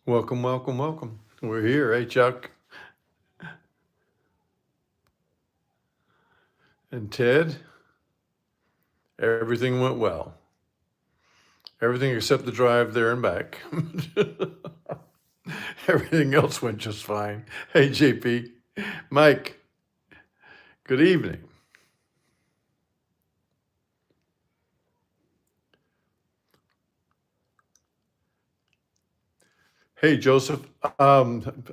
Welcome, welcome, welcome. We're here. Hey, Chuck and Ted. Everything went well. Everything except the drive there and back. Everything else went just fine. Hey, JP. Mike, good evening. Hey, Joseph. Um,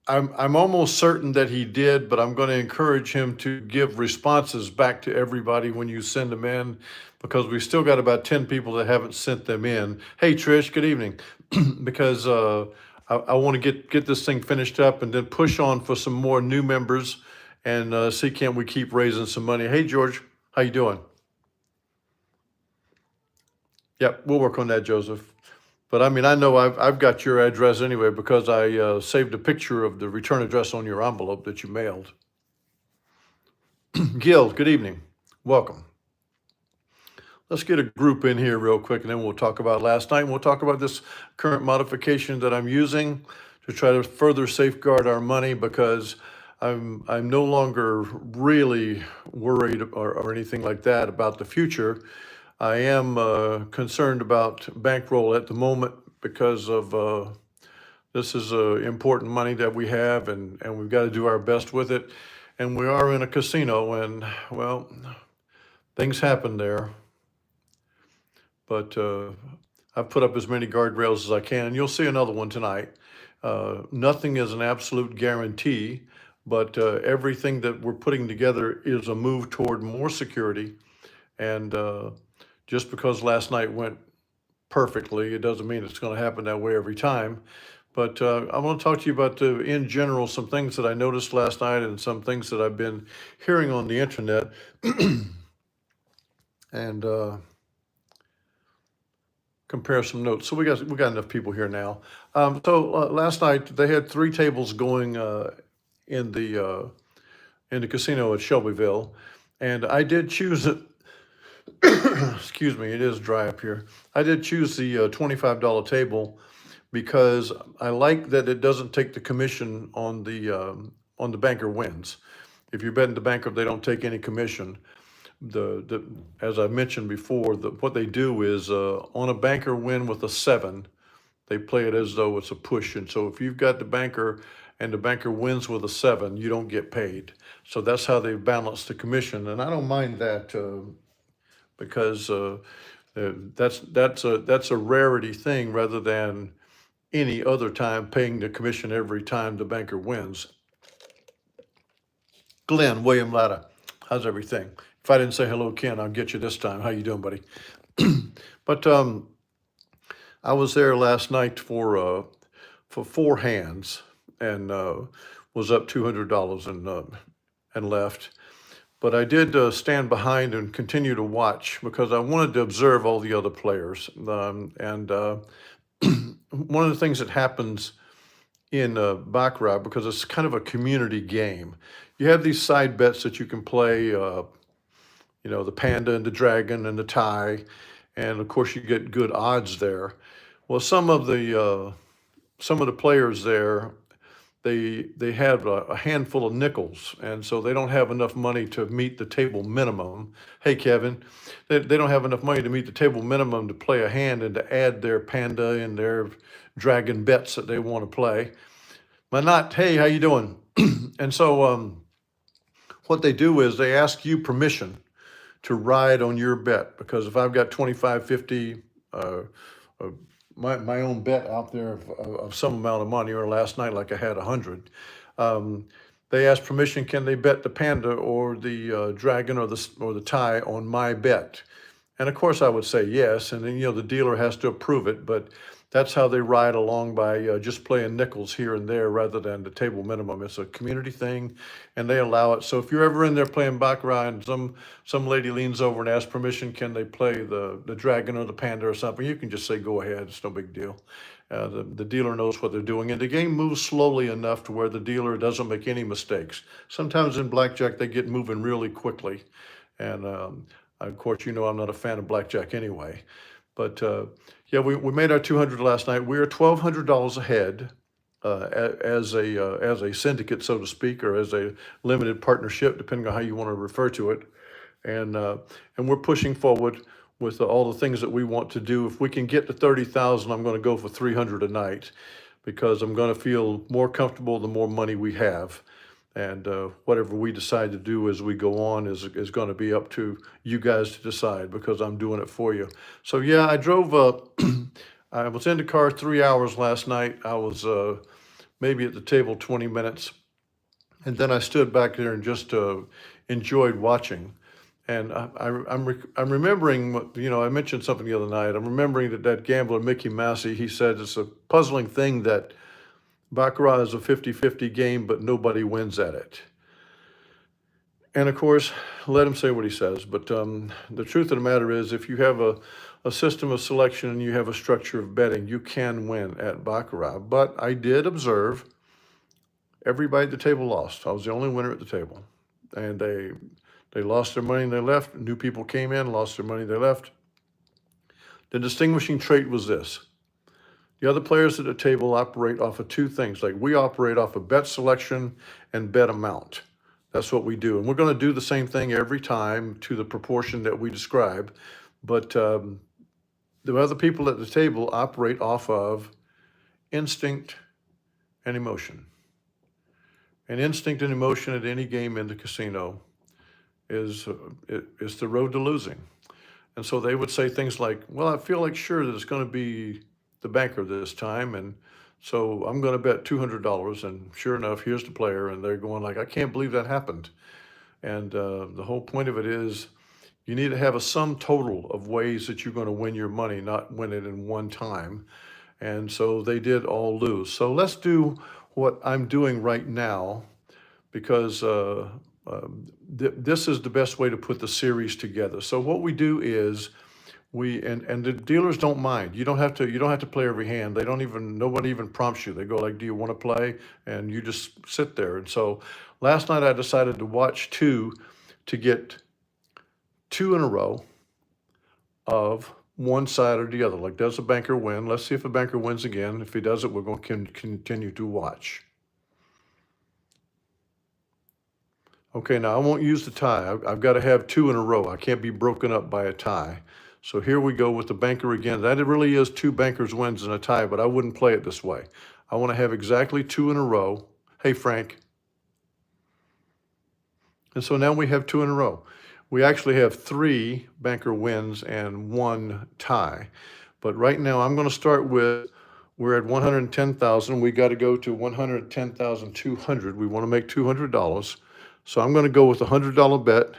I'm almost certain that he did, but I'm going to encourage him to give responses back to everybody when you send them in, because we still got about 10 people that haven't sent them in. Hey, Trish, good evening. Because I want to get this thing finished up and then push on for some more new members and see can we keep raising some money. Hey, George, how you doing? Yep, we'll work on that, Joseph. But I mean, I know I've got your address anyway because I saved a picture of the return address on your envelope that you mailed. Gil, good evening. Welcome. Let's get a group in here real quick and then we'll talk about last night. And we'll talk about this current modification that I'm using to try to further safeguard our money because I'm no longer really worried or anything like that about the future. I am concerned about bankroll at the moment because of this is important money that we have, and we've got to do our best with it. And we are in a casino, and well, things happen there. But I've put up as many guardrails as I can. You'll see another one tonight. Nothing is an absolute guarantee, but everything that we're putting together is a move toward more security. And just because last night went perfectly, it doesn't mean it's going to happen that way every time. But I want to talk to you about, in general, some things that I noticed last night and some things that I've been hearing on the internet. And compare some notes. So we got enough people here now. So last night they had three tables going in the casino at Shelbyville, and I did choose it. Excuse me, it is dry up here. I did choose the $25 table because I like that it doesn't take the commission on the banker wins. If you're betting the banker, they don't take any commission. The as I mentioned before, what they do is on a banker win with a seven, they play it as though it's a push. And so if you've got the banker and the banker wins with a seven, you don't get paid. So that's how they balance the commission, and I don't mind that because that's a rarity thing rather than any other time paying the commission every time the banker wins. Glenn, William Latta, how's everything? If I didn't say hello, Ken, I'll get you this time. How you doing, buddy? But I was there last night for four hands and was up $200 and left. But I did stand behind and continue to watch because I wanted to observe all the other players. And one of the things that happens in Baccarat, because it's kind of a community game, you have these side bets that you can play, the panda and the dragon and the tie. And of course, you get good odds there. Well, some of the players there, they have a handful of nickels, and so they don't have enough money to meet the table minimum. Hey, Kevin, they don't have enough money to meet the table minimum to play a hand and to add their panda and their dragon bets that they want to play. But not, hey, how you doing? And so what they do is they ask you permission to ride on your bet, because if I've got 25, 50, uh, my own bet out there of some amount of money, or last night like I had 100, they ask permission, can they bet the panda or the dragon or the tie on my bet? And of course I would say yes, and then the dealer has to approve it, but that's how they ride along, by just playing nickels here and there rather than the table minimum. It's a community thing, and they allow it. So if you're ever in there playing baccarat and some lady leans over and asks permission, can they play the dragon or the panda or something? You can just say go ahead. It's no big deal. The dealer knows what they're doing, and the game moves slowly enough to where the dealer doesn't make any mistakes. Sometimes in blackjack they get moving really quickly, and of course I'm not a fan of blackjack anyway. But Yeah, we made our 200 last night. We are $1,200 ahead as a syndicate, so to speak, or as a limited partnership, depending on how you want to refer to it. And and we're pushing forward with all the things that we want to do. If we can get to 30,000, I'm going to go for 300 a night because I'm going to feel more comfortable the more money we have. And whatever we decide to do as we go on is going to be up to you guys to decide because I'm doing it for you. So yeah, I drove. I was in the car 3 hours last night. I was maybe at the table 20 minutes, and then I stood back there and just enjoyed watching. And I'm remembering, I mentioned something the other night. I'm remembering that gambler, Mickey Massey, he said it's a puzzling thing that Baccarat is a 50-50 game, but nobody wins at it. And of course, let him say what he says. But the truth of the matter is, if you have a system of selection and you have a structure of betting, you can win at Baccarat. But I did observe everybody at the table lost. I was the only winner at the table. And they lost their money and they left. New people came in, lost their money, they left. The distinguishing trait was this. The other players at the table operate off of two things. Like we operate off of bet selection and bet amount. That's what we do. And we're going to do the same thing every time to the proportion that we describe. But the other people at the table operate off of instinct and emotion. And instinct and emotion at any game in the casino is the road to losing. And so they would say things like, well, I feel like sure that it's going to be the banker this time. And so I'm going to bet $200. And sure enough, here's the player. And they're going like, I can't believe that happened. And the whole point of it is you need to have a sum total of ways that you're going to win your money, not win it in one time. And so they did all lose. So let's do what I'm doing right now because this is the best way to put the series together. So what we do is and the dealers don't mind. You don't have to play every hand. Nobody even prompts you. They go like, do you want to play? And you just sit there. And so last night I decided to watch two to get two in a row of one side or the other. Like, does a banker win? Let's see if a banker wins again. If he does it, we're going to continue to watch. Okay, now I won't use the tie. I've got to have two in a row. I can't be broken up by a tie. So here we go with the banker again. That really is two bankers wins and a tie, but I wouldn't play it this way. I want to have exactly two in a row. Hey, Frank. And so now we have two in a row. We actually have three banker wins and one tie. But right now I'm going to start we're at 110,000. We got to go to 110,200. We want to make $200. So I'm going to go with a $100 bet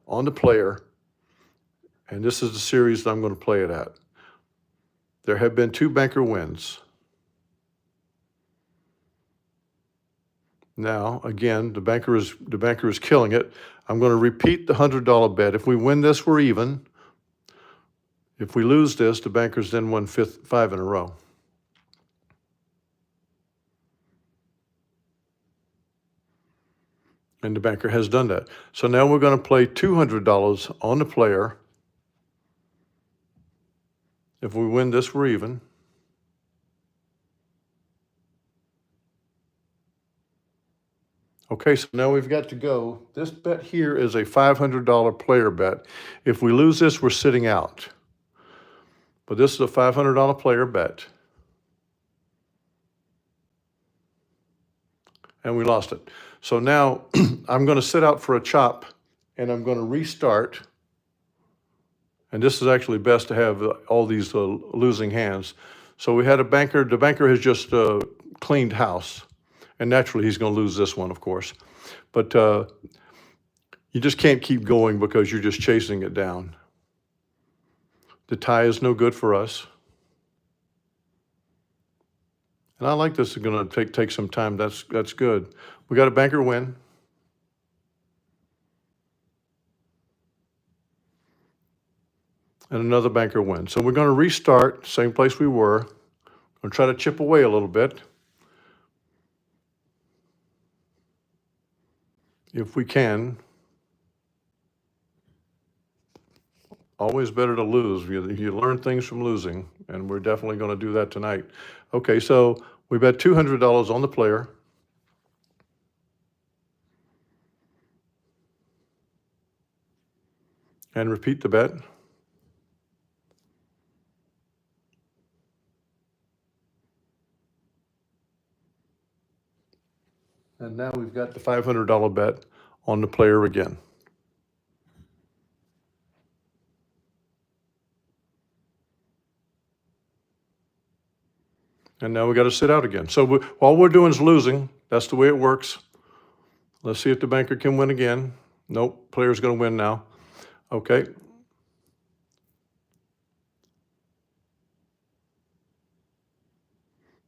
on the player. And this is the series that I'm going to play it at. There have been two banker wins. Now, again, the banker is killing it. I'm going to repeat the $100 bet. If we win this, we're even. If we lose this, the bankers then won five in a row. And the banker has done that. So now we're going to play $200 on the player. If we win this, we're even. Okay, so now we've got to go. This bet here is a $500 player bet. If we lose this, we're sitting out. But this is a $500 player bet. And we lost it. So now I'm going to sit out for a chop and I'm going to restart. And this is actually best to have all these losing hands. So we had a banker. The banker has just cleaned house. And naturally, he's going to lose this one, of course. But you just can't keep going because you're just chasing it down. The tie is no good for us. And I like this is going to take some time. That's good. We got a banker win. And another banker win. So we're going to restart, same place we were. Going to try to chip away a little bit. If we can. Always better to lose. You learn things from losing, and we're definitely going to do that tonight. Okay, so we bet $200 on the player. And repeat the bet. And now we've got the $500 bet on the player again. And now we got to sit out again. So all we're doing is losing. That's the way it works. Let's see if the banker can win again. Nope, player's going to win now. Okay.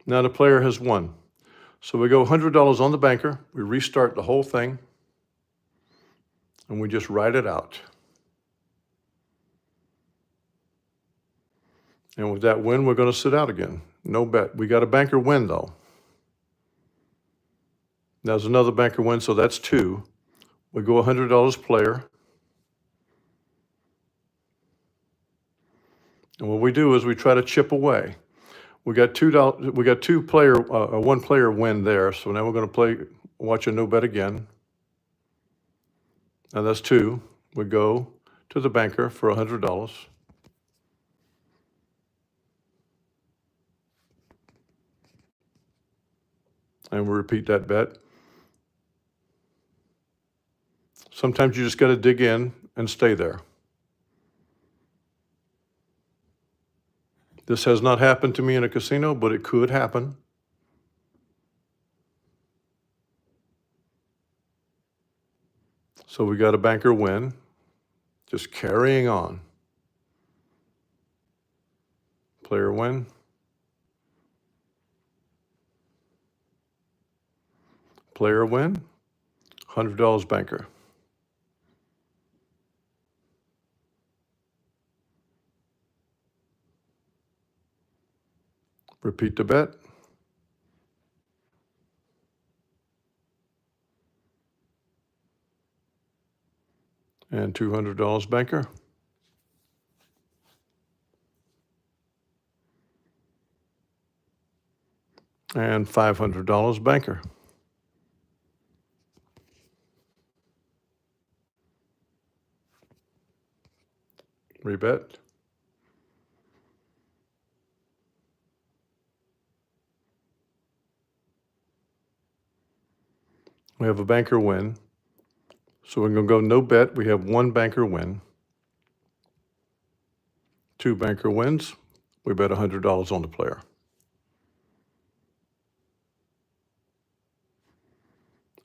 Now the player has won. So we go $100 on the banker. We restart the whole thing. And we just write it out. And with that win, we're going to sit out again. No bet. We got a banker win, though. There's another banker win, so that's 2. We go $100 player. And what we do is we try to chip away. We got $2. We got one player win there. So now we're going to watch a no bet again. Now that's 2. We go to the banker for $100. And we repeat that bet. Sometimes you just got to dig in and stay there. This has not happened to me in a casino, but it could happen. So we got a banker win. Just carrying on. Player win. Player win. $100 banker. Repeat the bet. And $200 banker. And $500 banker. Rebet. We have a banker win. So we're going to go no bet. We have 1 banker win. 2 banker wins. We bet $100 on the player.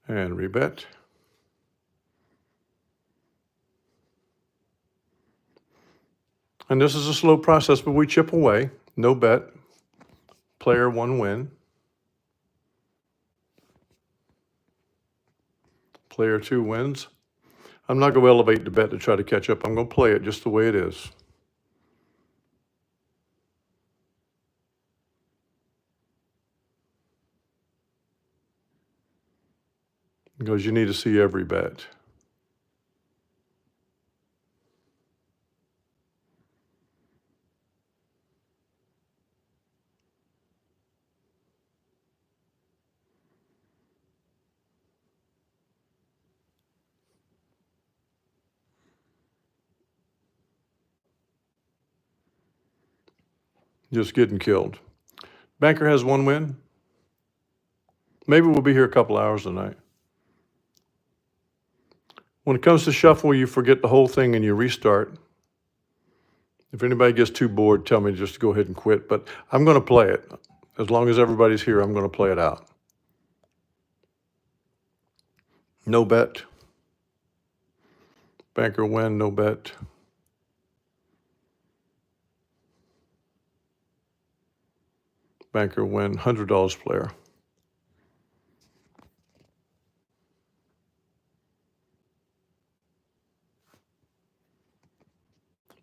And rebet. And this is a slow process, but we chip away. No bet. Player 1 win. Player 2 wins. I'm not going to elevate the bet to try to catch up. I'm going to play it just the way it is. Because you need to see every bet. Just getting killed. Banker has 1 win. Maybe we'll be here a couple hours tonight. When it comes to shuffle, you forget the whole thing and you restart. If anybody gets too bored, tell me just to go ahead and quit. But I'm going to play it. As long as everybody's here, I'm going to play it out. No bet. Banker win, no bet. Banker win, $100 player.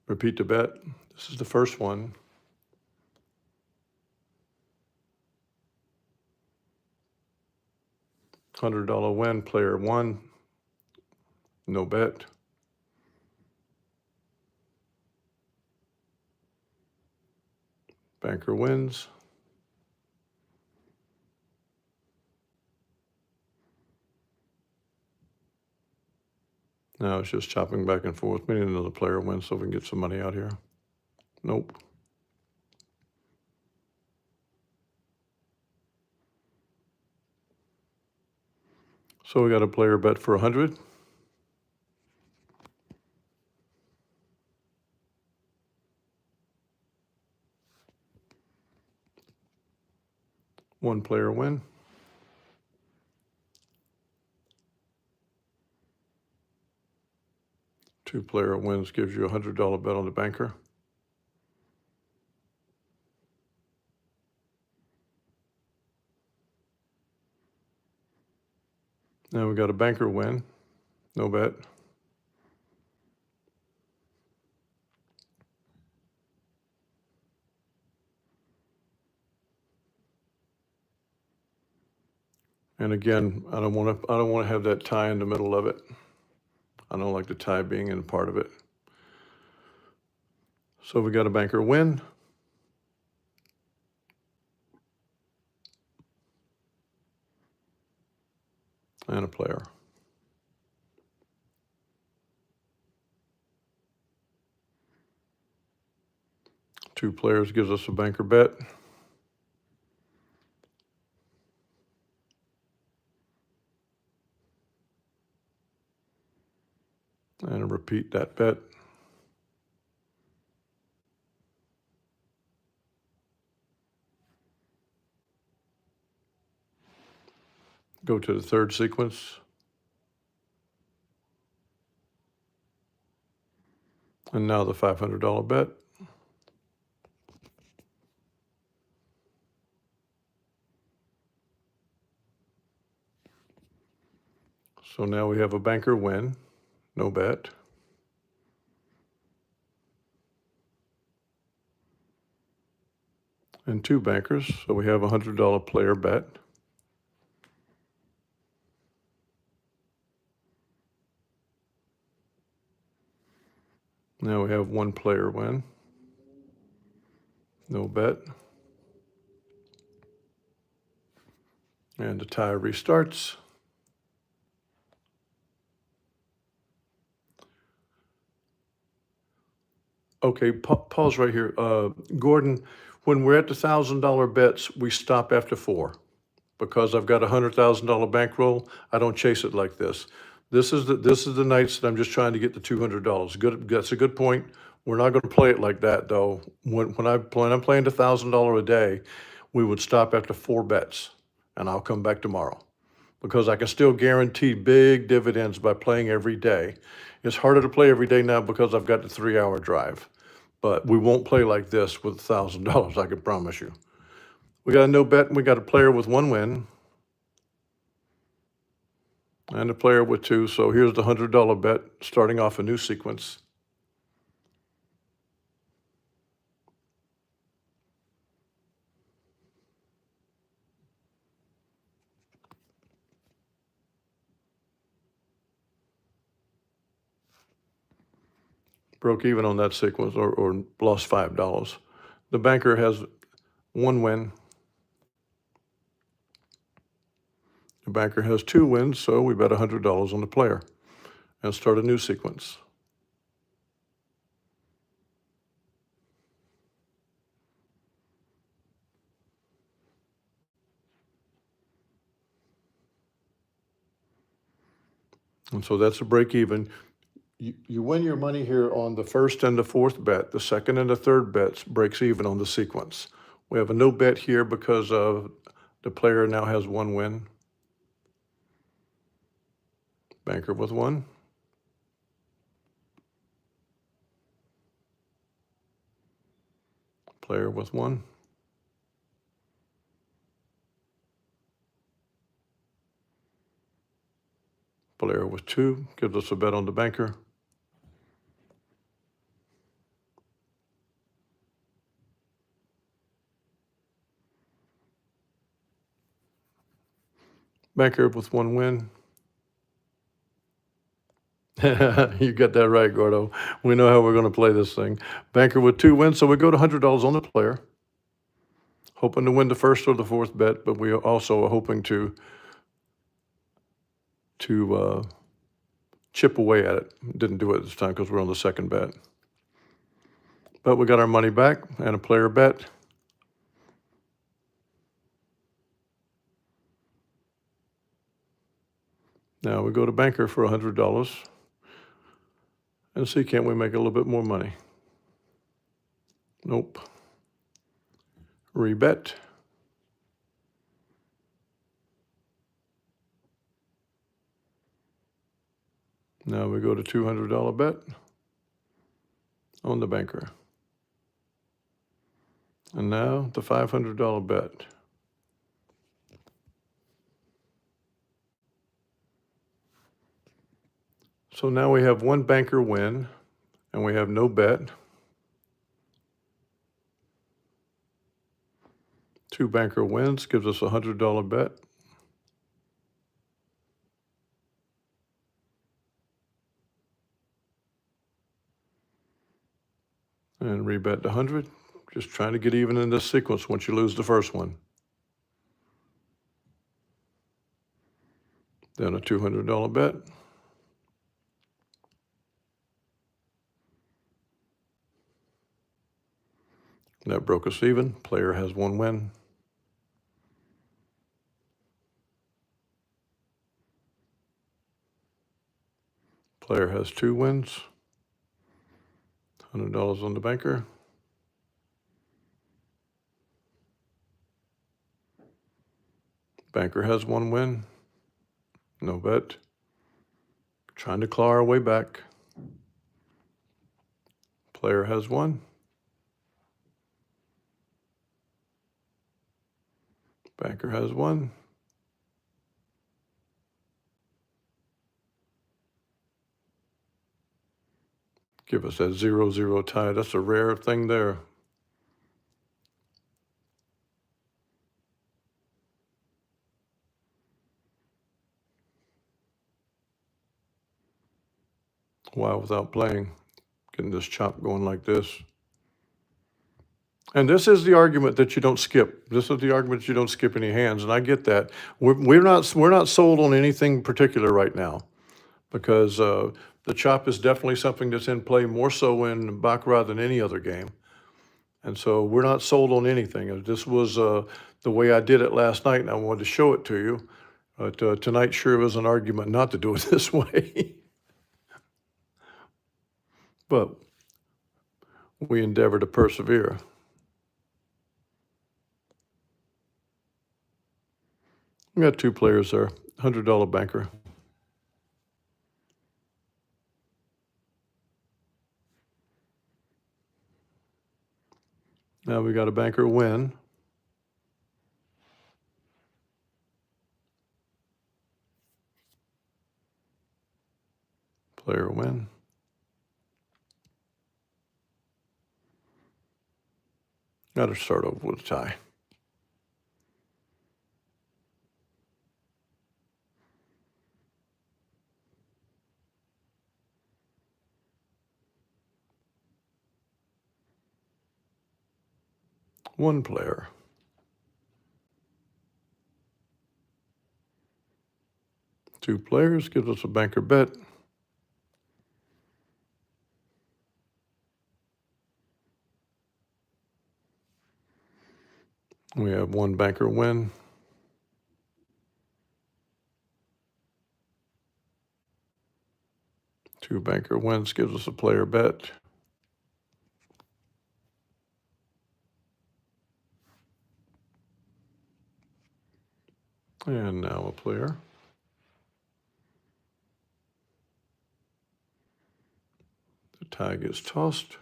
Repeat the bet. This is the first one. $100 win, player 1. No bet. Banker wins. Now it's just chopping back and forth. We need another player win so we can get some money out here. Nope. So we got a player bet for 100. One player win. Two player wins gives you a $100 bet on the banker. Now we got a banker win. No bet. And again, I don't want to have that tie in the middle of it. I don't like the tie being in part of it. So we got a banker win. And a player. Two players gives us a banker bet. And repeat that bet. Go to the third sequence. And now the $500 bet. So now we have a banker win, no bet. And two bankers, so we have a $100 player bet. Now we have one player win, no bet. And the tie restarts. Okay, pause right here. Gordon, when we're at the $1,000 bets, we stop after 4. Because I've got a $100,000 bankroll, I don't chase it like this. This is the nights that I'm just trying to get the $200. Good, that's a good point. We're not going to play it like that though. When I'm playing the $1,000 a day, we would stop after 4 bets, and I'll come back tomorrow because I can still guarantee big dividends by playing every day. It's harder to play every day now because I've got the 3-hour drive, but we won't play like this with $1,000. I can promise you. We got a no bet, and we got a player with 1 win. And a player with 2, so here's the $100 bet, starting off a new sequence. Broke even on that sequence, or lost $5. The banker has 1 win. The banker has 2 wins, so we bet $100 on the player and start a new sequence. And so that's a break even. You win your money here on the first and the fourth bet. The second and the third bets breaks even on the sequence. We have a no bet here because of the player now has 1 win. Banker with 1. Player with 1. Player with 2 gives us a bet on the banker. Banker with 1 win. You got that right, Gordo. We know how we're going to play this thing. Banker with 2 wins, so we go to $100 on the player. hoping to win the first or the fourth bet, but we also are hoping to chip away at it. Didn't do it this time because we're on the second bet. But we got our money back and a player bet. Now we go to banker for $100 and see, can't we make a little bit more money? Nope. Rebet. Now we go to $200 bet on the banker. And now the $500 bet. So now we have one banker win and we have no bet. Two banker wins gives us a $100 bet. And rebet to 100. Just trying to get even in this sequence once you lose the first one. Then a $200 bet. That broke us even. Player has one win. Player has two wins. $100 on the banker. Banker has one win. No bet. Trying to claw our way back. Player has one. Banker has one. Give us that 0-0 tie. That's a rare thing there. While without playing, getting this chop going like this. And this is the argument that you don't skip. This is the argument that you don't skip any hands, and I get that. We're not sold on anything particular right now, because the chop is definitely something that's in play more so in Baccarat than any other game. And so we're not sold on anything. This was the way I did it last night, and I wanted to show it to you. But tonight sure was an argument not to do it this way. But we endeavor to persevere. We got two players there, $100 banker. Now we got a banker win. Player win. Got to start over with a tie. One player. Two players gives us a banker bet. We have one banker win. Two banker wins gives us a player bet. And now a player. The tie gets tossed.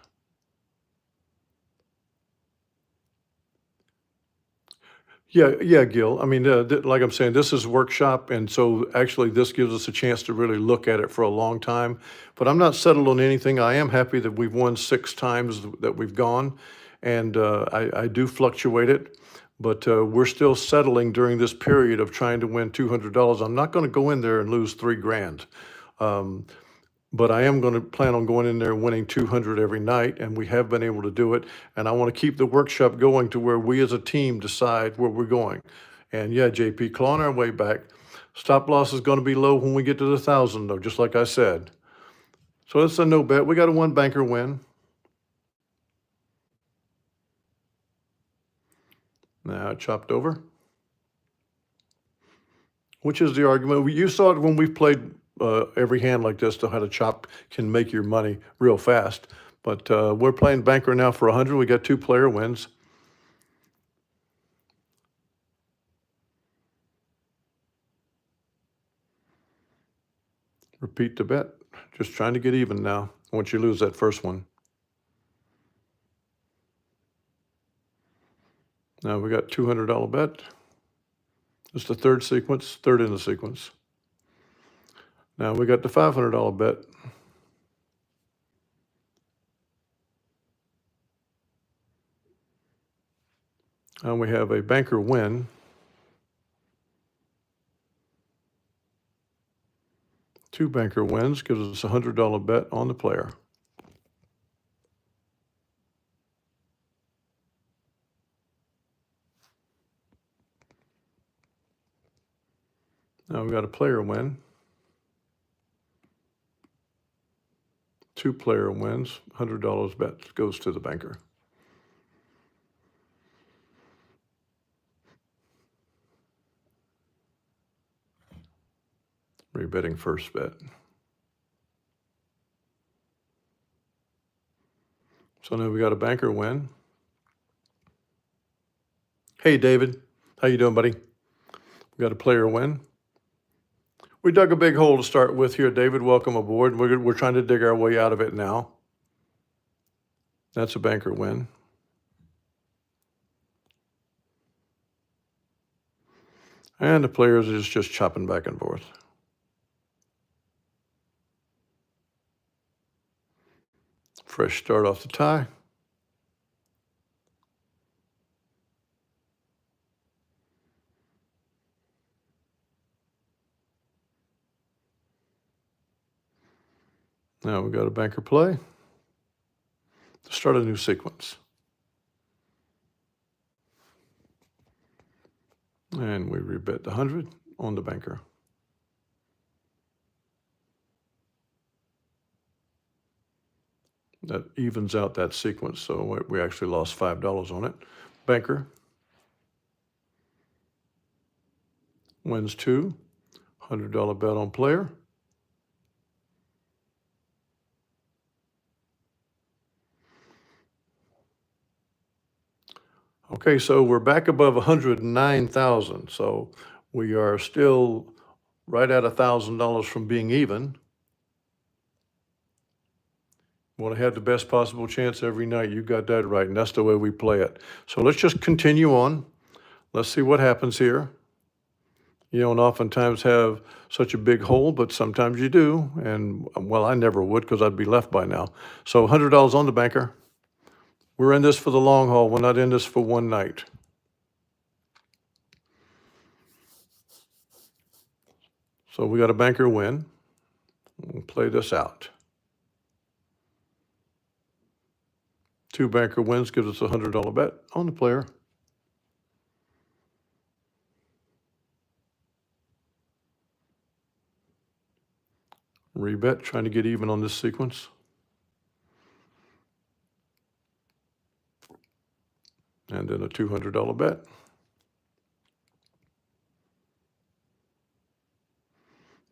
Yeah, Gil. I mean, like I'm saying, this is workshop, and so actually this gives us a chance to really look at it for a long time. But I'm not settled on anything. I am happy that we've won 6 times that we've gone, and I do fluctuate it. But we're still settling during this period of trying to win $200. I'm not going to go in there and lose $3 grand. but I am going to plan on going in there and winning 200 every night, and we have been able to do it. And I want to keep the workshop going to where we as a team decide where we're going. And yeah, JP, clawing our way back. Stop loss is going to be low when we get to the 1,000, though, just like I said. So it's a no bet. We got a one banker win. Now it chopped over, which is the argument. You saw it when we played every hand like this, to how to chop can make your money real fast. But we're playing banker now for 100. We got two player wins. Repeat the bet. Just trying to get even now once you lose that first one. Now we got $200 bet. It's the third sequence, third in the sequence. Now we got the $500 bet. And we have a banker win. Two banker wins gives us a $100 bet on the player. Now we got a player win. Two player wins, $100 bet goes to the banker. Rebetting first bet. So now we got a banker win. Hey, David. How you doing, buddy? We got a player win. We dug a big hole to start with here, David. Welcome aboard. We're trying to dig our way out of it now. That's a banker win. And the players is just chopping back and forth. Fresh start off the tie. Now we got a banker play to start a new sequence. And we rebet the 100 on the banker. That evens out that sequence, so we actually lost $5 on it. Banker wins two, $100 bet on player. Okay, so we're back above 109,000. So we are still right at $1,000 from being even. Want to have the best possible chance every night. You got that right, and that's the way we play it. So let's just continue on. Let's see what happens here. You don't oftentimes have such a big hole, but sometimes you do. And well, I never would, because I'd be left by now. So $100 on the banker. We're in this for the long haul. We're not in this for one night. So we got a banker win. We'll play this out. Two banker wins gives us a $100 bet on the player. Rebet, trying to get even on this sequence. And then a $200 bet.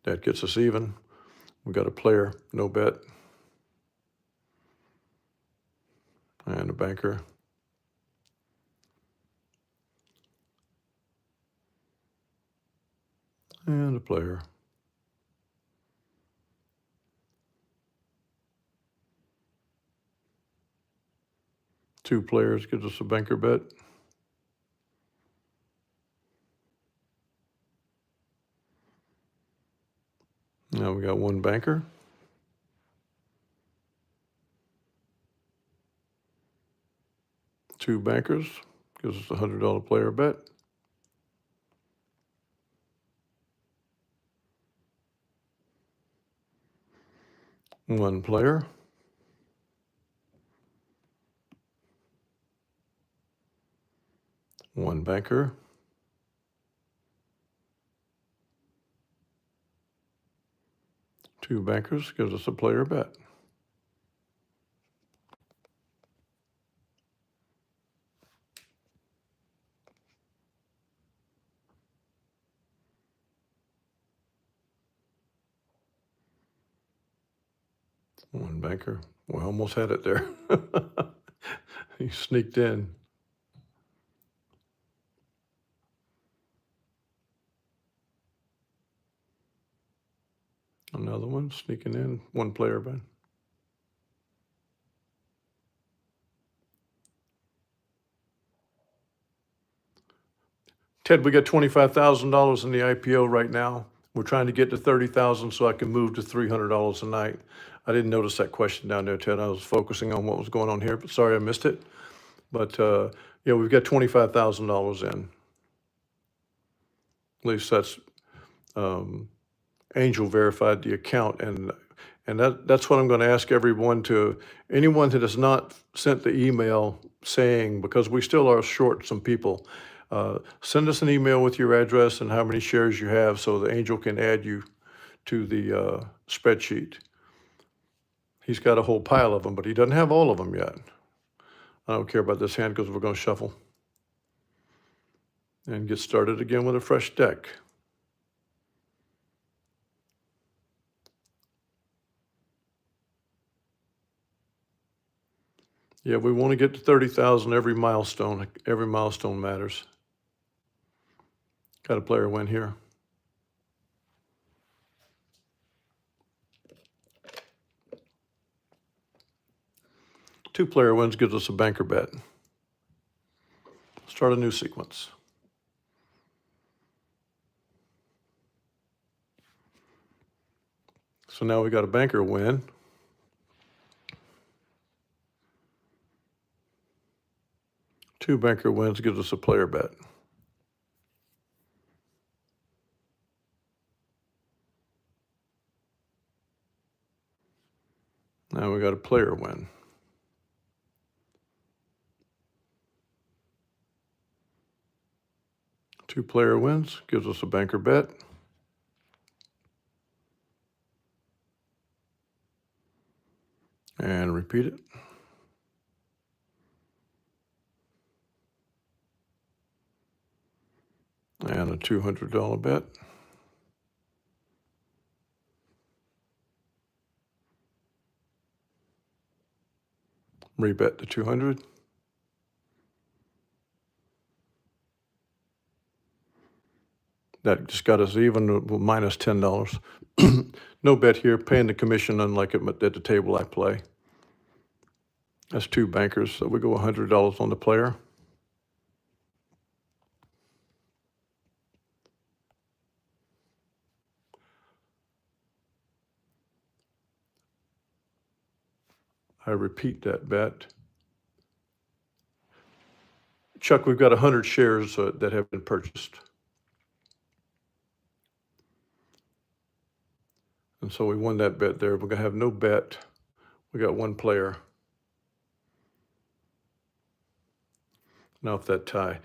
That gets us even. We got a player, no bet. And a banker. And a player. Two players gives us a banker bet. Now we got one banker. Two bankers gives us a $100 player bet. One player. One banker. Two bankers gives us a player bet. One banker. We almost had it there. He sneaked in. Another one sneaking in. One player bet. Ted, we got $25,000 in the IPO right now. We're trying to get to 30,000 so I can move to $300 a night. I didn't notice that question down there, Ted. I was focusing on what was going on here, but sorry I missed it. But yeah, we've got $25,000 in. At least that's Angel verified the account, and that's what I'm going to ask everyone to, anyone that has not sent the email saying, because we still are short some people, send us an email with your address and how many shares you have so the Angel can add you to the spreadsheet. He's got a whole pile of them, but he doesn't have all of them yet. I don't care about this hand because we're going to shuffle and get started again with a fresh deck. Yeah, we want to get to 30,000 every milestone. Every milestone matters. Got a player win here. Two player wins gives us a banker bet. Start a new sequence. So now we got a banker win. Two banker wins gives us a player bet. Now we got a player win. Two player wins gives us a banker bet. And repeat it. And a $200 bet. Rebet the 200. That just got us even with minus $10. No bet here, paying the commission unlike at the table I play. That's two bankers, so we go $100 on the player. I repeat that bet. Chuck, we've got 100 shares that have been purchased. And so we won that bet there. We're going to have no bet. We got one player. Now if that tie.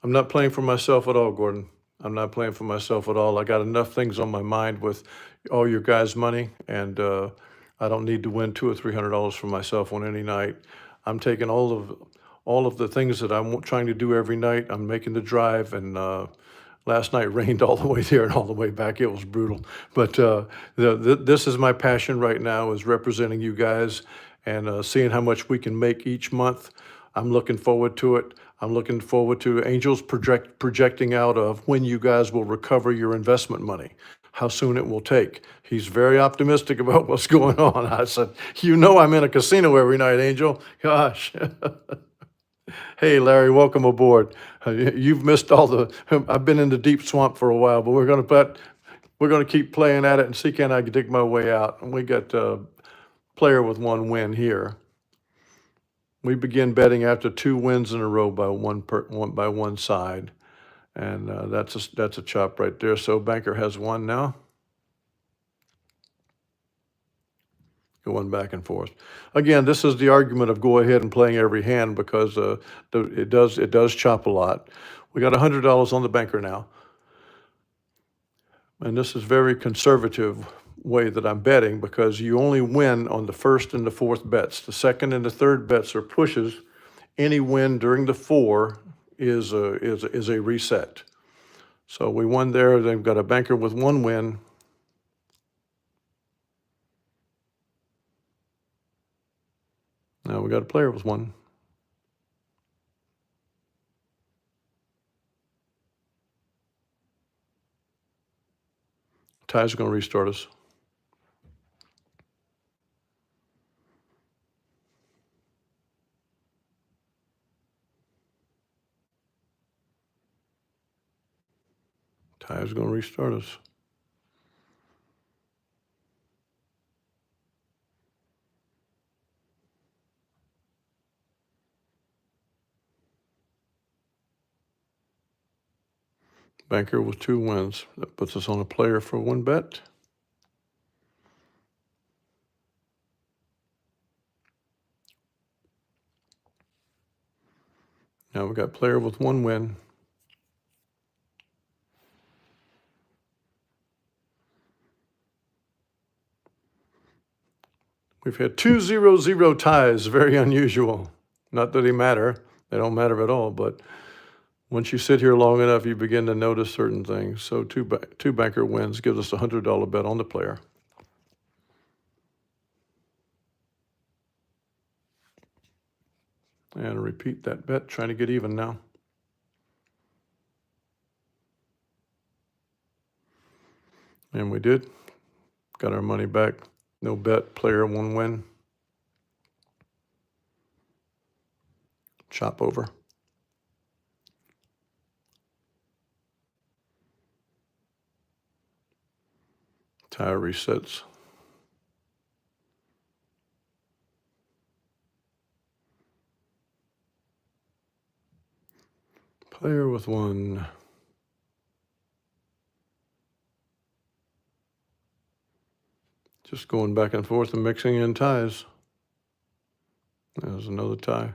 I'm not playing for myself at all, Gordon. I'm not playing for myself at all. I got enough things on my mind with all your guys' money, and I don't need to win $200 or $300 for myself on any night. I'm taking all of the things that I'm trying to do every night. I'm making the drive, and last night rained all the way there and all the way back. It was brutal. But this is my passion right now, is representing you guys and seeing how much we can make each month. I'm looking forward to it. I'm looking forward to Angels projecting out of when you guys will recover your investment money, how soon it will take. He's very optimistic about what's going on. I said, you know I'm in a casino every night, Angel. Gosh. Hey, Larry, welcome aboard. You've missed all the, I've been in the deep swamp for a while, but we're going to keep playing at it and see can I dig my way out. And we got a player with one win here. We begin betting after 2 wins in a row by one side, and that's a chop right there. So banker has one now. going back and forth. Again, this is the argument of go ahead and playing every hand because it does chop a lot. We got $100 on the banker now. And this is very conservative way that I'm betting because you only win on the first and the fourth bets. The second and the third bets are pushes. Any win during the four is a reset. So we won there. They've got a banker with one win. Now we got a player with one. Ty's going to restart us. Ty's going to restart us. Banker with two wins. That puts us on a player for one bet. Now we got player with one win. We've had 2-0-0 ties, very unusual. Not that they matter, they don't matter at all, but once you sit here long enough, you begin to notice certain things. So two banker wins gives us a $100 bet on the player. And repeat that bet, trying to get even now. And we did. Got our money back. No bet, player, one win. Chop over. Tie resets. Player with one. Just going back and forth and mixing in ties. There's another tie.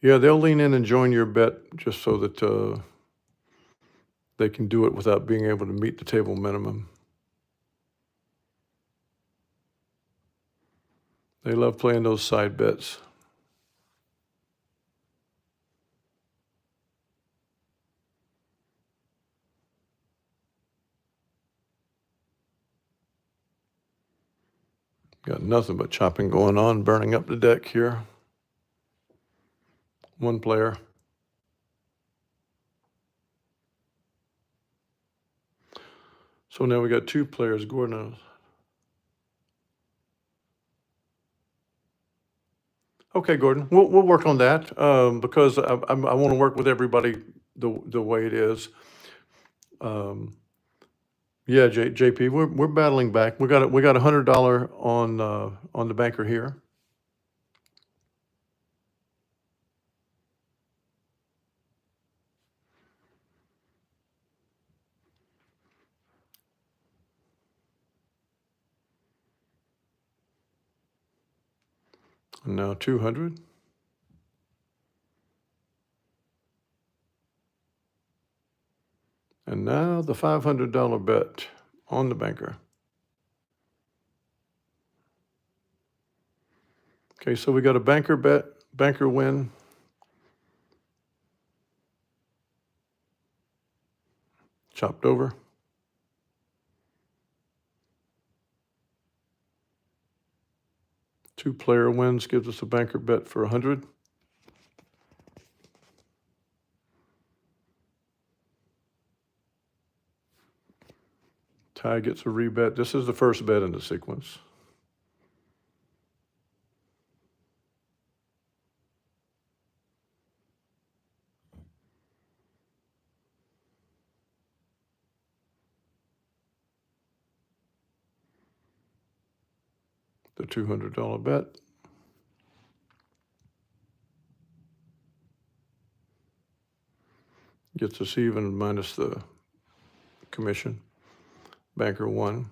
Yeah, they'll lean in and join your bet just so that they can do it without being able to meet the table minimum. They love playing those side bets. Got nothing but chopping going on, burning up the deck here. One player. So now we got two players. Gordon. Okay, Gordon, we'll work on that because I want to work with everybody the way it is. Yeah, JP, we're battling back. We got $100 on the banker here. And now 200. And now the $500 bet on the banker. Okay, so we got a banker bet, banker win. Chopped over. Two player wins gives us a banker bet for 100. Ty gets a rebet. This is the first bet in the sequence. The $200 bet. Gets us even minus the commission. Banker won.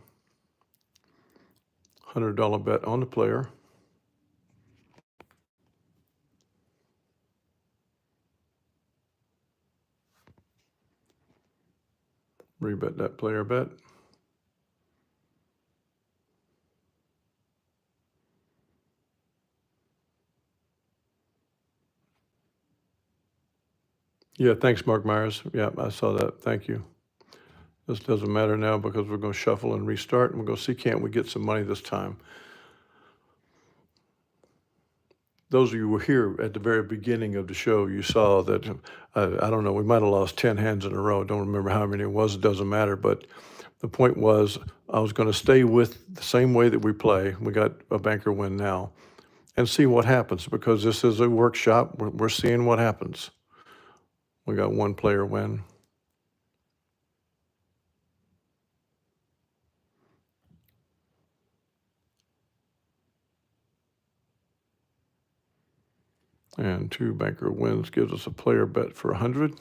$100 bet on the player. Rebet that player bet. Yeah, thanks, Mark Myers. Yeah, I saw that. Thank you. This doesn't matter now because we're going to shuffle and restart, and we're going to see, can't we get some money this time? Those of you who were here at the very beginning of the show, you saw that, I don't know, we might have lost 10 hands in a row. I don't remember how many it was. It doesn't matter. But the point was, I was going to stay with the same way that we play. We got a banker win now, and see what happens, because this is a workshop. We're seeing what happens. We got one player win. And two banker wins gives us a player bet for 100.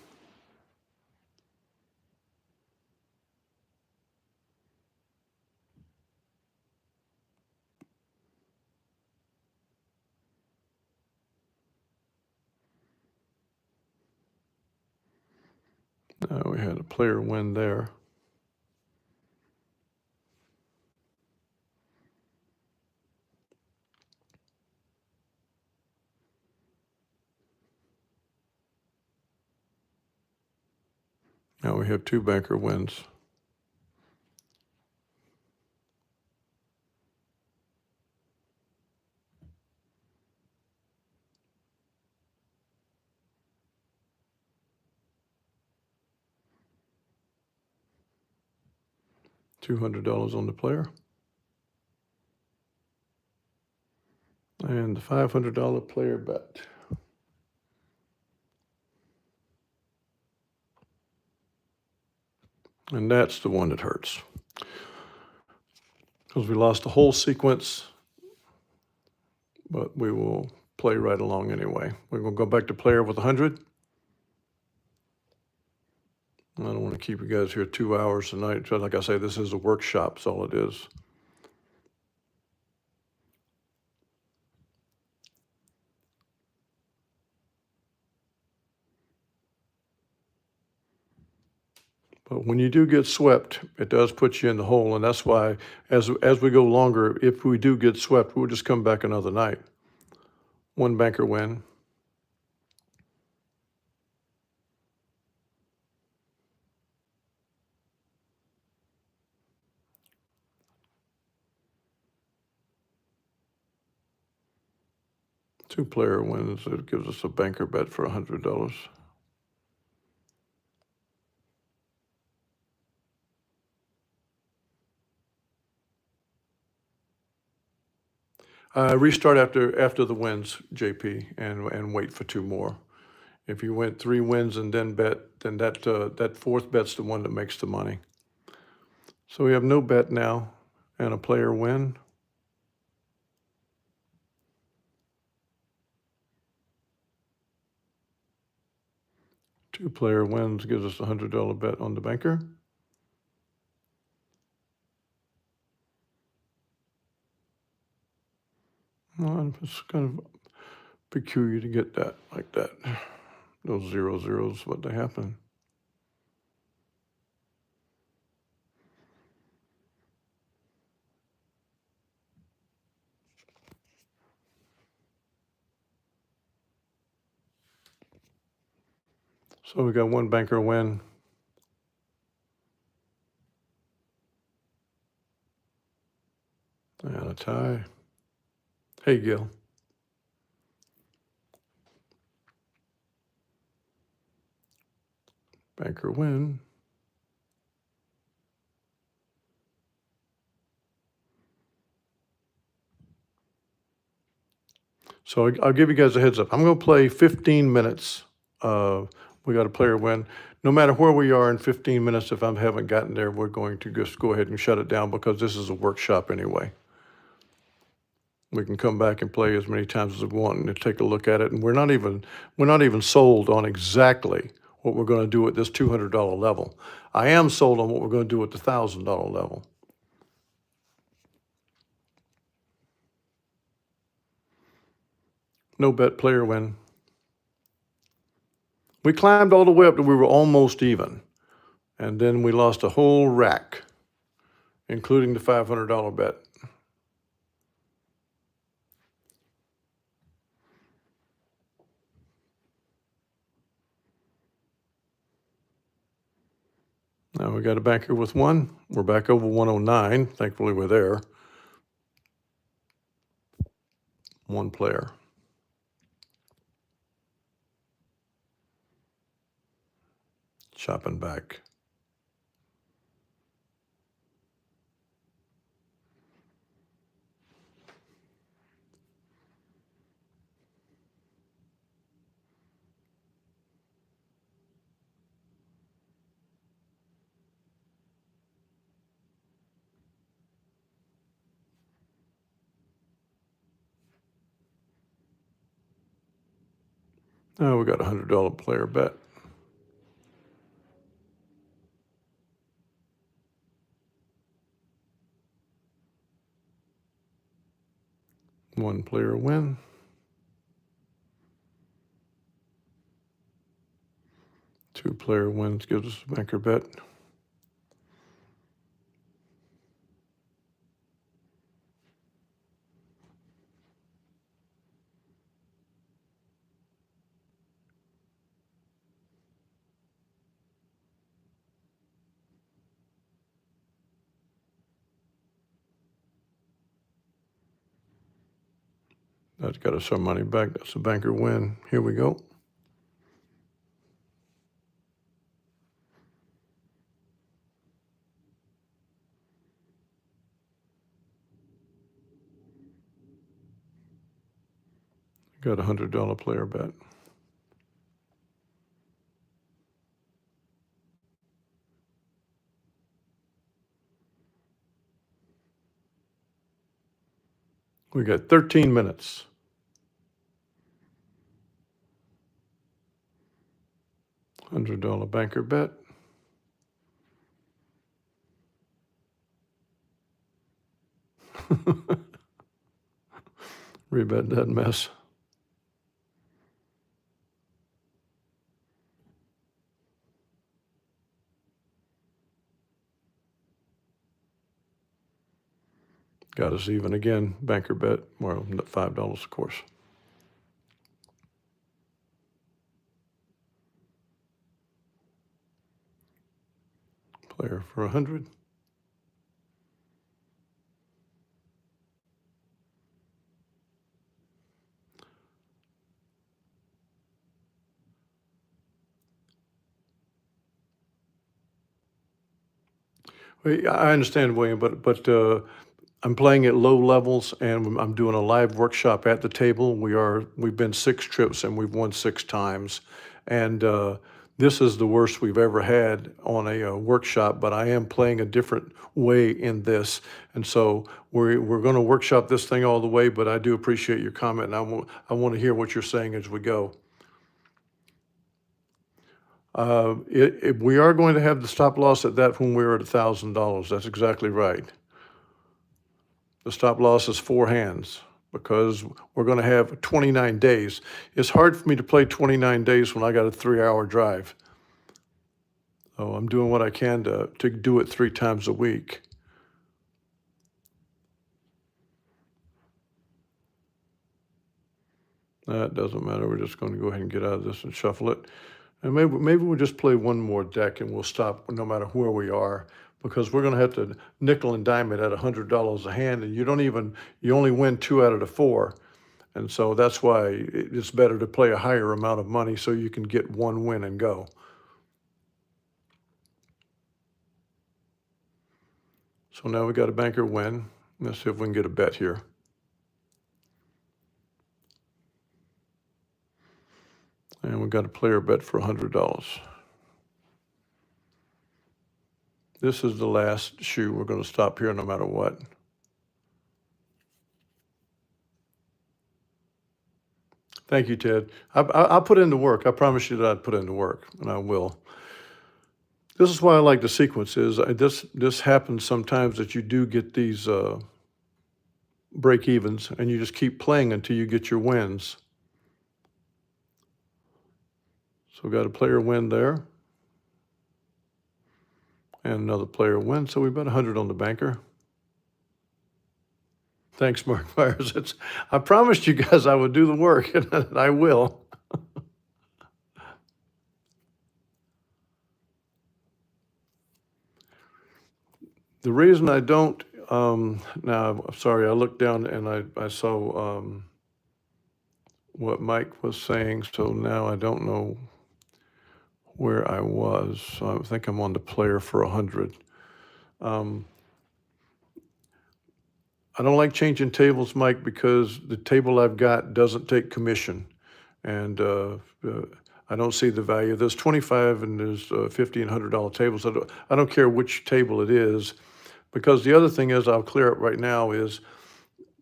We had a player win there. Now we have two banker wins. $200 on the player. And the $500 player bet. And that's the one that hurts, because we lost the whole sequence, but we will play right along anyway. We're going to go back to player with 100. I don't want to keep you guys here 2 hours tonight. So like I say, this is a workshop, that's all it is. But when you do get swept, it does put you in the hole, and that's why as we go longer, if we do get swept, we'll just come back another night. One banker win. Two player wins. It gives us a banker bet for $100. Restart after the wins, JP, and wait for two more. If you went 3 wins and then bet, then that fourth bet's the one that makes the money. So we have no bet now and a player win. Two player wins gives us a $100 bet on the banker. Well, it's kind of peculiar to get that like that. Those 0 zeros, what they happen. So we got one banker win. And a tie. Hey, Gil. Banker win. So I'll give you guys a heads up. I'm going to play 15 minutes. We got a player win. No matter where we are in 15 minutes, if I haven't gotten there, we're going to just go ahead and shut it down, because this is a workshop anyway. We can come back and play as many times as we want and take a look at it. And we're not even sold on exactly what we're going to do at this $200 level. I am sold on what we're going to do at the $1,000 level. No bet, player win. We climbed all the way up to we were almost even. And then we lost a whole rack, including the $500 bet. Now we got a banker with one. We're back over 109. Thankfully, we're there. One player. Chopping back. Now we got a $100 player bet. One player win. Two player wins gives us a banker bet. That's got us some money back. That's a banker win. Here we go. Got a $100 player bet. We got 13 minutes. $100 banker bet. Rebet that mess. Got us even again. Banker bet. Well, $5, of course. Player for 100. I understand, William, but I'm playing at low levels, and I'm doing a live workshop at the table. We've been 6 trips, and we've won 6 times, and this is the worst we've ever had on a workshop. But I am playing a different way in this, and so we're going to workshop this thing all the way. But I do appreciate your comment, and I want to hear what you're saying as we go. We are going to have the stop loss at that when we're at $1,000. That's exactly right. The stop loss is 4 hands because we're going to have 29 days. It's hard for me to play 29 days when I got a 3-hour drive. So I'm doing what I can to do it 3 times a week. That doesn't matter. We're just going to go ahead and get out of this and shuffle it. And maybe we'll just play one more deck and we'll stop no matter where we are, because we're going to have to nickel and dime it at $100 a hand, and you only win 2 out of the 4. And so that's why it's better to play a higher amount of money so you can get one win and go. So now we got a banker win. Let's see if we can get a bet here. And we got a player bet for $100. This is the last shoe. We're going to stop here no matter what. Thank you, Ted. I'll put in the work. I promise you that I'd put in the work, and I will. This is why I like the sequences. This happens sometimes that you do get these break evens, and you just keep playing until you get your wins. So we got a player win there. And another player win. So we bet 100 on the banker. Thanks, Mark Myers. I promised you guys I would do the work, and I will. The reason I don't, now, sorry, I looked down and I saw what Mike was saying, so now I don't know where I was. So I think I'm on the player for 100. I don't like changing tables, Mike, because the table I've got doesn't take commission. And I don't see the value. There's 25 and there's $50 and $100 tables. I don't care which table it is, because the other thing is, I'll clear it right now, is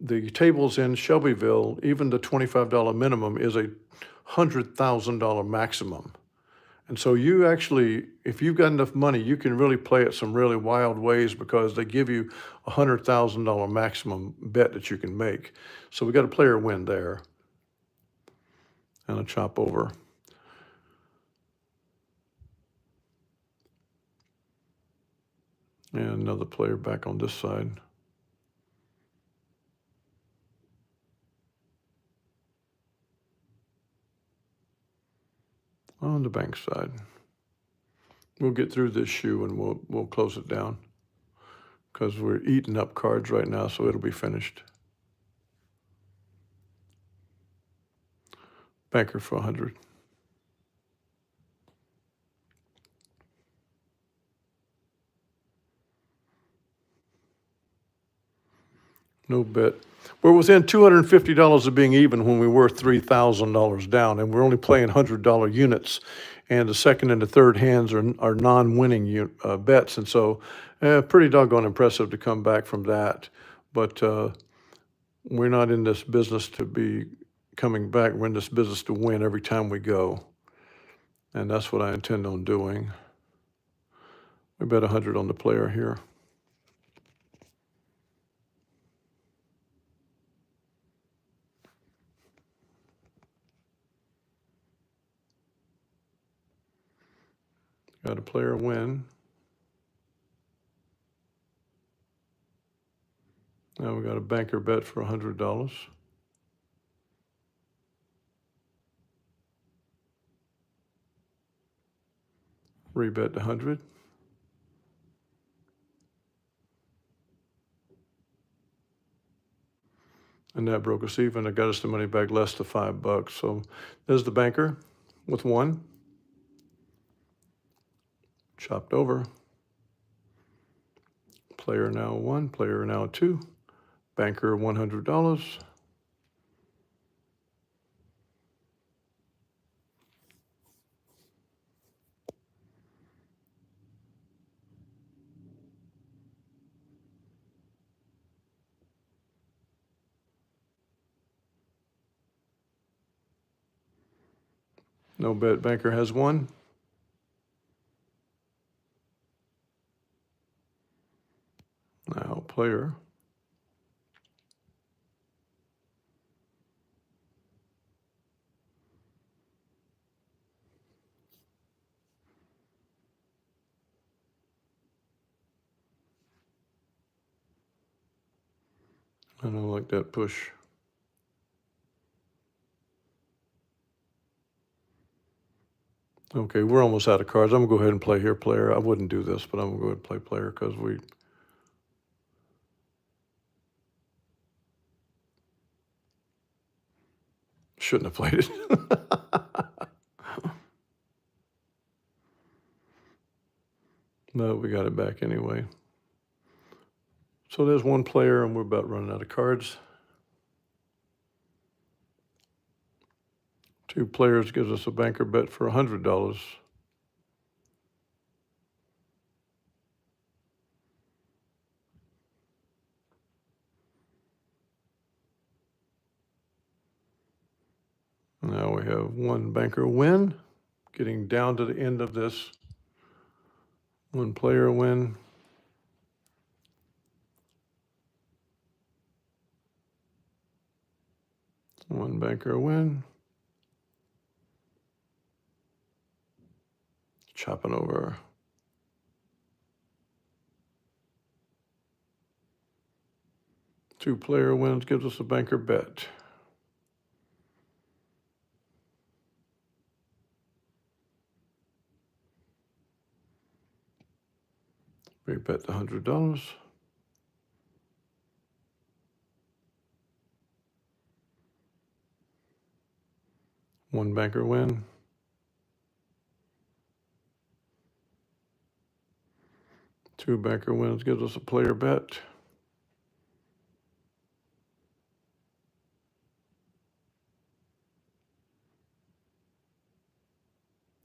the tables in Shelbyville, even the $25 minimum is a $100,000 maximum. And so you actually, if you've got enough money, you can really play it some really wild ways, because they give you a $100,000 maximum bet that you can make. So we got a player win there and a chop over. And another player back on this side. On the bank side. We'll get through this shoe and we'll close it down, because we're eating up cards right now, so it'll be finished. Banker for 100. No bet. We're within $250 of being even when we were $3,000 down, and we're only playing $100 units. And the second and the third hands are non-winning bets, and so pretty doggone impressive to come back from that. But we're not in this business to be coming back. We're in this business to win every time we go, and that's what I intend on doing. We bet 100 on the player here. Got a player win. Now we got a banker bet for $100. Rebet 100. And that broke us even. It got us the money back less than $5. So there's the banker with one. Chopped over. Player now one, player now two. Banker $100. No bet, banker has one. Now player. I don't like that push. Okay, we're almost out of cards. I'm gonna go ahead and play here, player. I wouldn't do this, but I'm gonna go ahead and play player, because we shouldn't have played it. No, we got it back anyway. So there's one player, and we're about running out of cards. Two players gives us a banker bet for $100. Now we have one banker win, getting down to the end of this. One player win. One banker win. Chopping over. Two-player wins gives us a banker bet. We bet the $100. One banker win. Two banker wins gives us a player bet.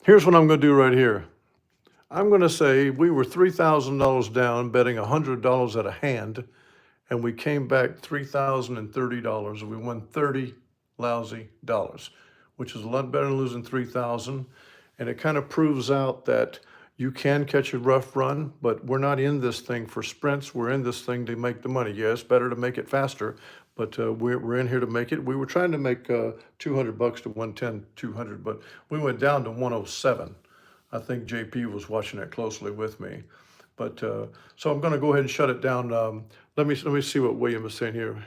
Here's what I'm going to do right here. I'm going to say we were $3,000 down betting $100 at a hand, and we came back $3,030, and we won 30 lousy dollars, which is a lot better than losing 3,000. And it kind of proves out that you can catch a rough run, but we're not in this thing for sprints. We're in this thing to make the money. Yeah, it's better to make it faster, but we're in here to make it. We were trying to make $200 to 110, 200, but we went down to 107. I think JP was watching it closely with me. But so I'm going to go ahead and shut it down. Let me see what William is saying here.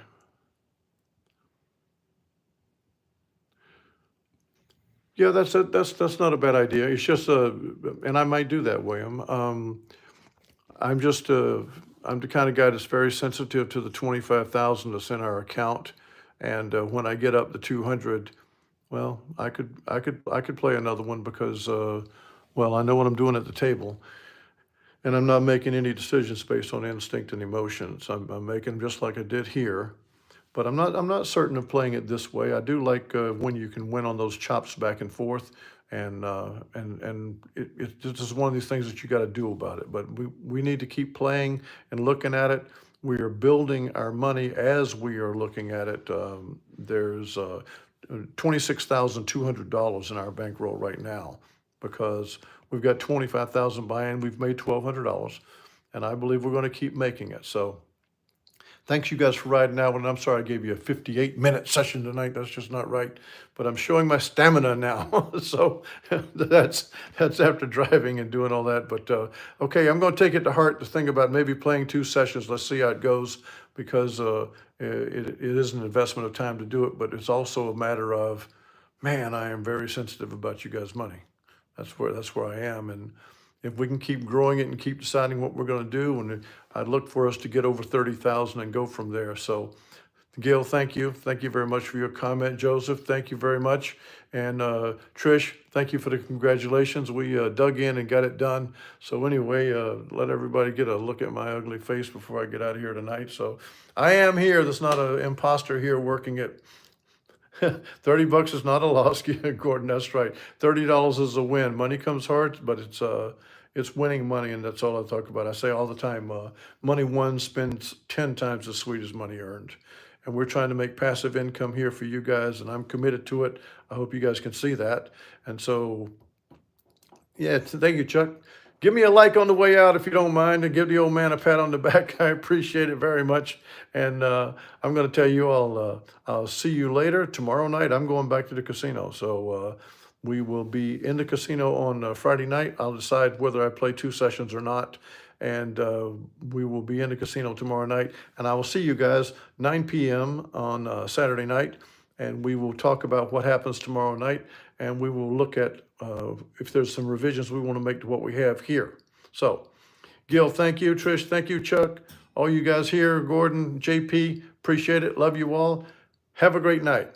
Yeah, that's not a bad idea. It's just and I might do that, William. I'm just I'm the kind of guy that's very sensitive to the 25,000 that's in our account, and when I get up to 200, well, I could play another one because well, I know what I'm doing at the table. And I'm not making any decisions based on instinct and emotions. I'm making them just like I did here. But I'm not certain of playing it this way. I do like when you can win on those chops back and forth, and this is one of these things that you got to do about it. But we need to keep playing and looking at it. We are building our money as we are looking at it. There's $26,200 in our bankroll right now because we've got 25,000 buy-in. We've made $1,200, and I believe we're going to keep making it. So. Thanks you guys for riding out, and I'm sorry I gave you a 58-minute session tonight. That's just not right. But I'm showing my stamina now. So that's after driving and doing all that. But okay, I'm going to take it to heart to think about maybe playing 2 sessions. Let's see how it goes, because it is an investment of time to do it, but it's also a matter of, man, I am very sensitive about you guys' money. That's where I am, and if we can keep growing it and keep deciding what we're going to do, and I'd look for us to get over 30,000 and go from there. So, Gail, thank you. Thank you very much for your comment. Joseph, thank you very much. And Trish, thank you for the congratulations. We dug in and got it done. So anyway, let everybody get a look at my ugly face before I get out of here tonight. So I am here. There's not an imposter here working it. $30 is not a loss, Gordon. That's right. $30 is a win. Money comes hard, but it's winning money, and that's all I talk about. I say all the time, money won spends 10 times as sweet as money earned. And we're trying to make passive income here for you guys, and I'm committed to it. I hope you guys can see that. And so, yeah, thank you, Chuck. Give me a like on the way out if you don't mind, and give the old man a pat on the back. I appreciate it very much. And I'm going to tell you all, I'll see you later. Tomorrow night, I'm going back to the casino. So we will be in the casino on Friday night. I'll decide whether I play 2 sessions or not. And we will be in the casino tomorrow night. And I will see you guys 9 p.m. on Saturday night. And we will talk about what happens tomorrow night. And we will look at if there's some revisions we want to make to what we have here. So, Gil, thank you. Trish, thank you. Chuck, all you guys here, Gordon, JP, appreciate it. Love you all. Have a great night.